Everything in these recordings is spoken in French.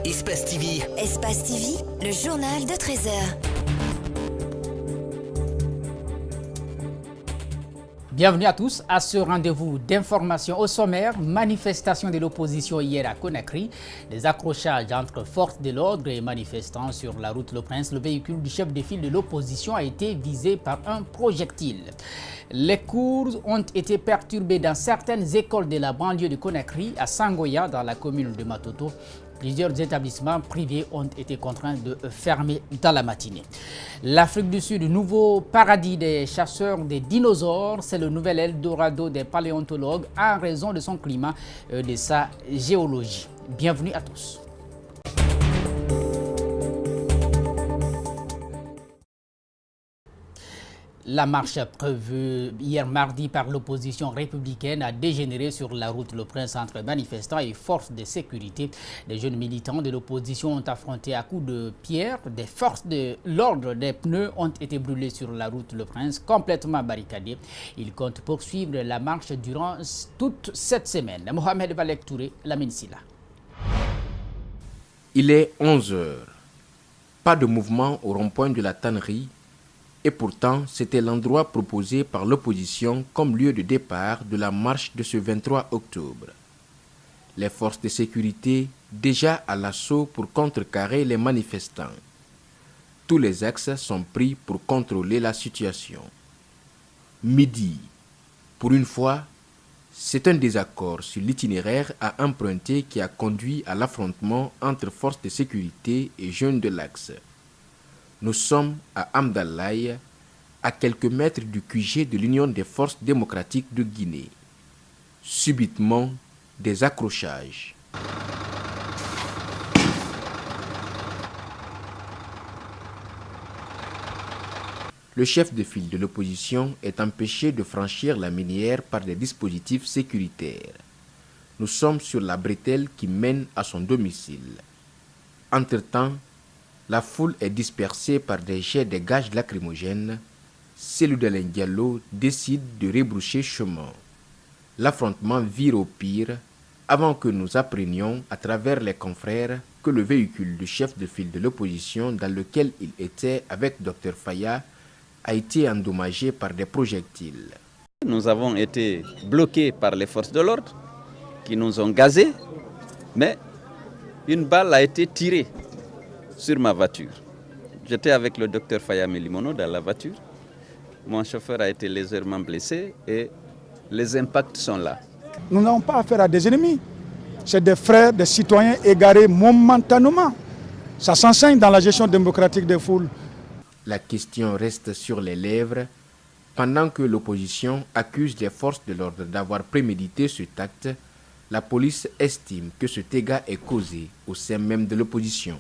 Espace TV. Espace TV, le journal de 13 heures. Bienvenue à tous à ce rendez-vous d'information au sommaire. Manifestation de l'opposition hier à Conakry. Des accrochages entre forces de l'ordre et manifestants sur la route Le Prince. Le véhicule du chef de file de l'opposition a été visé par un projectile. Les cours ont été perturbés dans certaines écoles de la banlieue de Conakry, à Sangoya, dans la commune de Matoto. Plusieurs établissements privés ont été contraints de fermer dans la matinée. L'Afrique du Sud, nouveau paradis des chasseurs des dinosaures, c'est le nouvel Eldorado des paléontologues en raison de son climat et de sa géologie. Bienvenue à tous. La marche prévue hier mardi par l'opposition républicaine a dégénéré sur la route Le Prince entre manifestants et forces de sécurité. Des jeunes militants de l'opposition ont affronté à coups de pierre. Des forces de l'ordre, des pneus ont été brûlés sur la route Le Prince, complètement barricadés. Ils comptent poursuivre la marche durant toute cette semaine. Mohamed Valek Touré, Lamine Silla. Il est 11 heures. Pas de mouvement au rond-point de la tannerie. Et pourtant, c'était l'endroit proposé par l'opposition comme lieu de départ de la marche de ce 23 octobre. Les forces de sécurité déjà à l'assaut pour contrecarrer les manifestants. Tous les axes sont pris pour contrôler la situation. Midi. Pour une fois, c'est un désaccord sur l'itinéraire à emprunter qui a conduit à l'affrontement entre forces de sécurité et jeunes de l'axe. Nous sommes à Amdallaye, à quelques mètres du QG de l'Union des forces démocratiques de Guinée. Subitement, des accrochages. Le chef de file de l'opposition est empêché de franchir la minière par des dispositifs sécuritaires. Nous sommes sur la bretelle qui mène à son domicile. Entre-temps, la foule est dispersée par des jets de gaz lacrymogènes. Cellou Dalein Diallo décide de rebrousser chemin. L'affrontement vire au pire avant que nous apprenions à travers les confrères que le véhicule du chef de file de l'opposition dans lequel il était avec Dr Faya a été endommagé par des projectiles. Nous avons été bloqués par les forces de l'ordre qui nous ont gazés, mais une balle a été tirée sur ma voiture. J'étais avec le docteur Faya Melimono dans la voiture. Mon chauffeur a été légèrement blessé et les impacts sont là. Nous n'avons pas affaire à des ennemis. C'est des frères, des citoyens égarés momentanément. Ça s'enseigne dans la gestion démocratique des foules. La question reste sur les lèvres pendant que l'opposition accuse les forces de l'ordre d'avoir prémédité cet acte. La police estime que ce dégât est causé au sein même de l'opposition.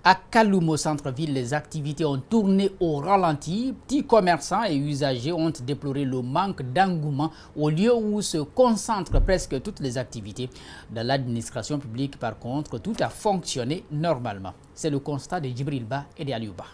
À Kaloum, au centre-ville, les activités ont tourné au ralenti. Petits commerçants et usagers ont déploré le manque d'engouement au lieu où se concentrent presque toutes les activités. Dans l'administration publique, par contre, tout a fonctionné normalement. C'est le constat de Djibril Ba et de Aliouba.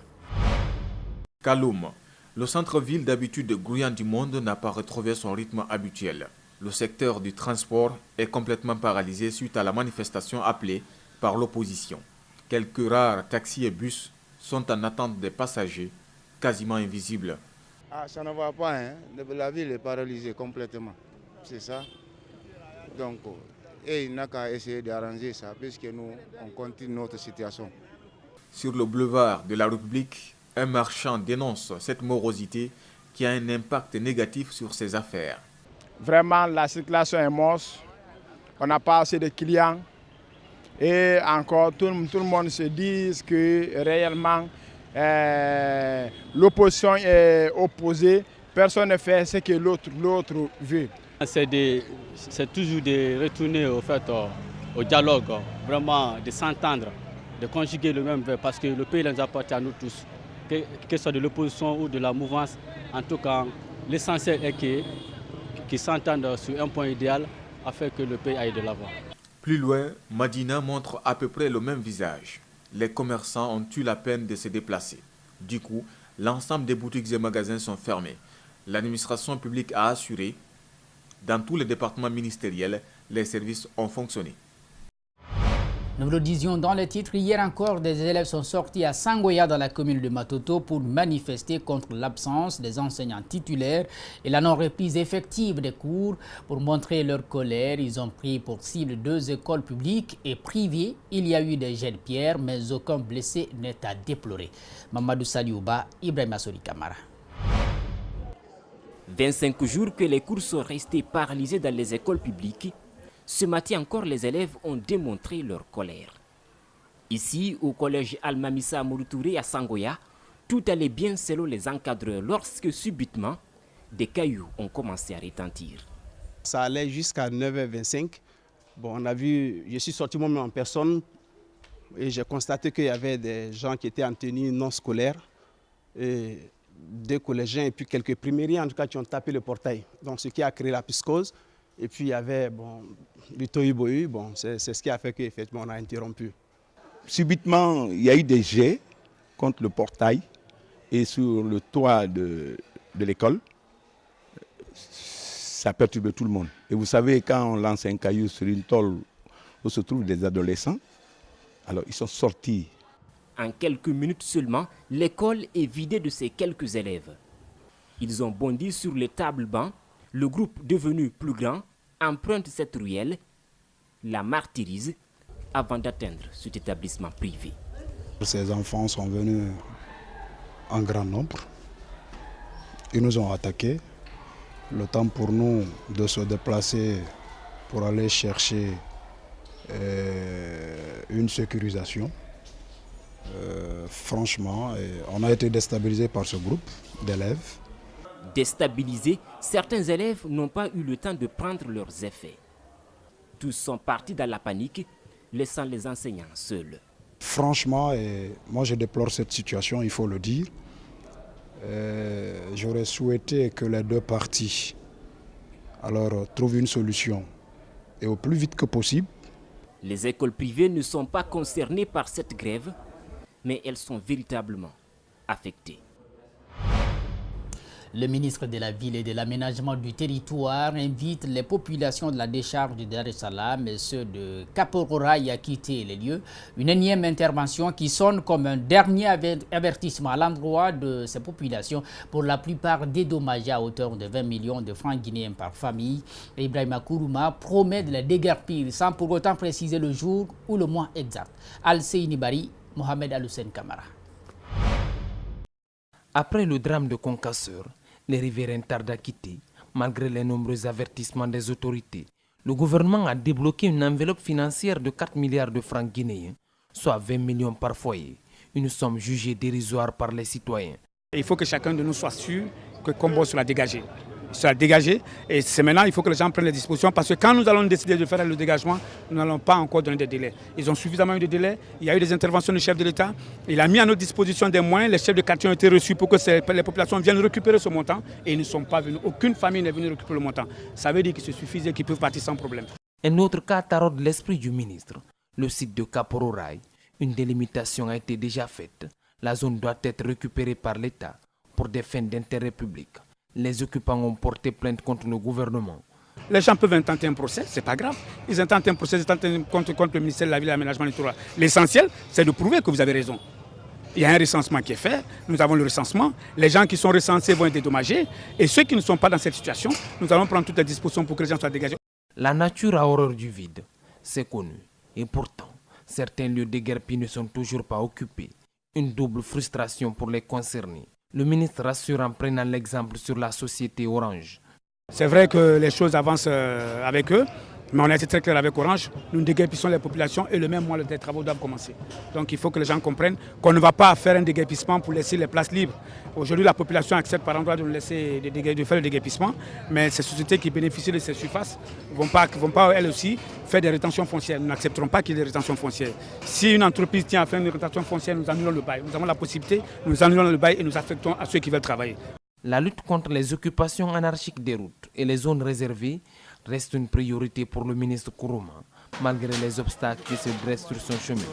Kaloum, le centre-ville d'habitude grouillant du monde n'a pas retrouvé son rythme habituel. Le secteur du transport est complètement paralysé suite à la manifestation appelée par l'opposition. Quelques rares taxis et bus sont en attente des passagers, quasiment invisibles. Ça ne va pas, hein. La ville est paralysée complètement, c'est ça. Donc, il n'a qu'à essayer d'arranger ça, puisque nous, on continue notre situation. Sur le boulevard de la République, un marchand dénonce cette morosité qui a un impact négatif sur ses affaires. Vraiment, la circulation est morte. On n'a pas assez de clients. Et encore, tout le monde se dit que réellement l'opposition est opposée. Personne ne fait ce que l'autre veut. C'est toujours de retourner au dialogue, vraiment de s'entendre, de conjuguer le même verbe parce que le pays nous appartient à nous tous. Que ce soit de l'opposition ou de la mouvance, en tout cas, l'essentiel est qu'ils s'entendent sur un point idéal afin que le pays aille de l'avant. Plus loin, Madina montre à peu près le même visage. Les commerçants ont eu la peine de se déplacer. Du coup, l'ensemble des boutiques et magasins sont fermés. L'administration publique a assuré, dans tous les départements ministériels, les services ont fonctionné. Nous le disions dans le titre, hier encore, des élèves sont sortis à Sangoya dans la commune de Matoto pour manifester contre l'absence des enseignants titulaires et la non-reprise effective des cours. Pour montrer leur colère, ils ont pris pour cible 2 écoles publiques et privées. Il y a eu des jets de pierre, mais aucun blessé n'est à déplorer. Mamadou Saliouba, Ibrahima Sori Kamara. 25 jours que les cours sont restés paralysés dans les écoles publiques. Ce matin encore, les élèves ont démontré leur colère. Ici, au collège Al-Mamissa Mouroutouré à Sangoya, tout allait bien selon les encadreurs lorsque subitement, des cailloux ont commencé à retentir. Ça allait jusqu'à 9h25. Bon, on a vu, je suis sorti moi-même en personne et j'ai constaté qu'il y avait des gens qui étaient en tenue non scolaire, et 2 collégiens et puis quelques primériens en tout cas qui ont tapé le portail. Donc ce qui a créé la psychose. Et puis il y avait du tohu-bohu, c'est ce qui a fait qu'effectivement on a interrompu. Subitement, il y a eu des jets contre le portail et sur le toit de l'école. Ça perturbe tout le monde. Et vous savez, quand on lance un caillou sur une tôle où se trouvent des adolescents, alors ils sont sortis. En quelques minutes seulement, l'école est vidée de ses quelques élèves. Ils ont bondi sur les tables-bancs. Le groupe devenu plus grand emprunte cette ruelle, la martyrise, avant d'atteindre cet établissement privé. Ces enfants sont venus en grand nombre. Ils nous ont attaqués. Le temps pour nous de se déplacer pour aller chercher une sécurisation. Franchement, on a été déstabilisés par ce groupe d'élèves. Déstabilisés, certains élèves n'ont pas eu le temps de prendre leurs effets. Tous sont partis dans la panique, laissant les enseignants seuls. Franchement, moi je déplore cette situation, il faut le dire. J'aurais souhaité que les 2 parties trouvent une solution et au plus vite que possible. Les écoles privées ne sont pas concernées par cette grève, mais elles sont véritablement affectées. Le ministre de la Ville et de l'Aménagement du Territoire invite les populations de la décharge de Dar es Salaam et ceux de Kapororaï à quitter les lieux. Une énième intervention qui sonne comme un dernier avertissement à l'endroit de ces populations, pour la plupart dédommagées à hauteur de 20 millions de francs guinéens par famille. Ibrahima Kourouma promet de les déguerpir sans pour autant préciser le jour ou le mois exact. Al-Seyni Bari, Mohamed Al-Hussein Kamara. Après le drame de Concasseur, les riverains tardent à quitter. Malgré les nombreux avertissements des autorités, le gouvernement a débloqué une enveloppe financière de 4 milliards de francs guinéens, soit 20 millions par foyer, une somme jugée dérisoire par les citoyens. Il faut que chacun de nous soit sûr que Combo sera dégagé. Et c'est maintenant il faut que les gens prennent les dispositions, parce que quand nous allons décider de faire le dégagement, nous n'allons pas encore donner des délais. Ils ont suffisamment eu de délais, il y a eu des interventions du chef de l'État, il a mis à notre disposition des moyens, les chefs de quartier ont été reçus pour que les populations viennent récupérer ce montant, et ils ne sont pas venus, aucune famille n'est venue récupérer le montant. Ça veut dire qu'il se suffisait qu'ils peuvent partir sans problème. Un autre cas taraude l'esprit du ministre, le site de Kapororaï. Une délimitation a été déjà faite. La zone doit être récupérée par l'État pour des fins d'intérêt public. Les occupants ont porté plainte contre le gouvernement. Les gens peuvent intenter un procès, c'est pas grave. Ils intentent un procès, ils intentent contre le ministère de la Ville et de l'Aménagement du Territoire. L'essentiel, c'est de prouver que vous avez raison. Il y a un recensement qui est fait, nous avons le recensement. Les gens qui sont recensés vont être dédommagés. Et ceux qui ne sont pas dans cette situation, nous allons prendre toutes les dispositions pour que les gens soient dégagés. La nature a horreur du vide, c'est connu. Et pourtant, certains lieux déguerpis ne sont toujours pas occupés. Une double frustration pour les concernés. Le ministre rassure en prenant l'exemple sur la société Orange. C'est vrai que les choses avancent avec eux, mais on a été très clair avec Orange. Nous déguerpissons les populations et le même mois, les travaux doivent commencer. Donc il faut que les gens comprennent qu'on ne va pas faire un déguerpissement pour laisser les places libres. Aujourd'hui, la population accepte par endroit de faire le déguerpissement, mais ces sociétés qui bénéficient de ces surfaces ne vont pas elles aussi faire des rétentions foncières. Nous n'accepterons pas qu'il y ait des rétentions foncières. Si une entreprise tient à faire une rétention foncière, nous annulons le bail. Nous avons la possibilité, nous annulons le bail et nous affectons à ceux qui veulent travailler. La lutte contre les occupations anarchiques des routes et les zones réservées reste une priorité pour le ministre Kourouma, malgré les obstacles qui se dressent sur son chemin.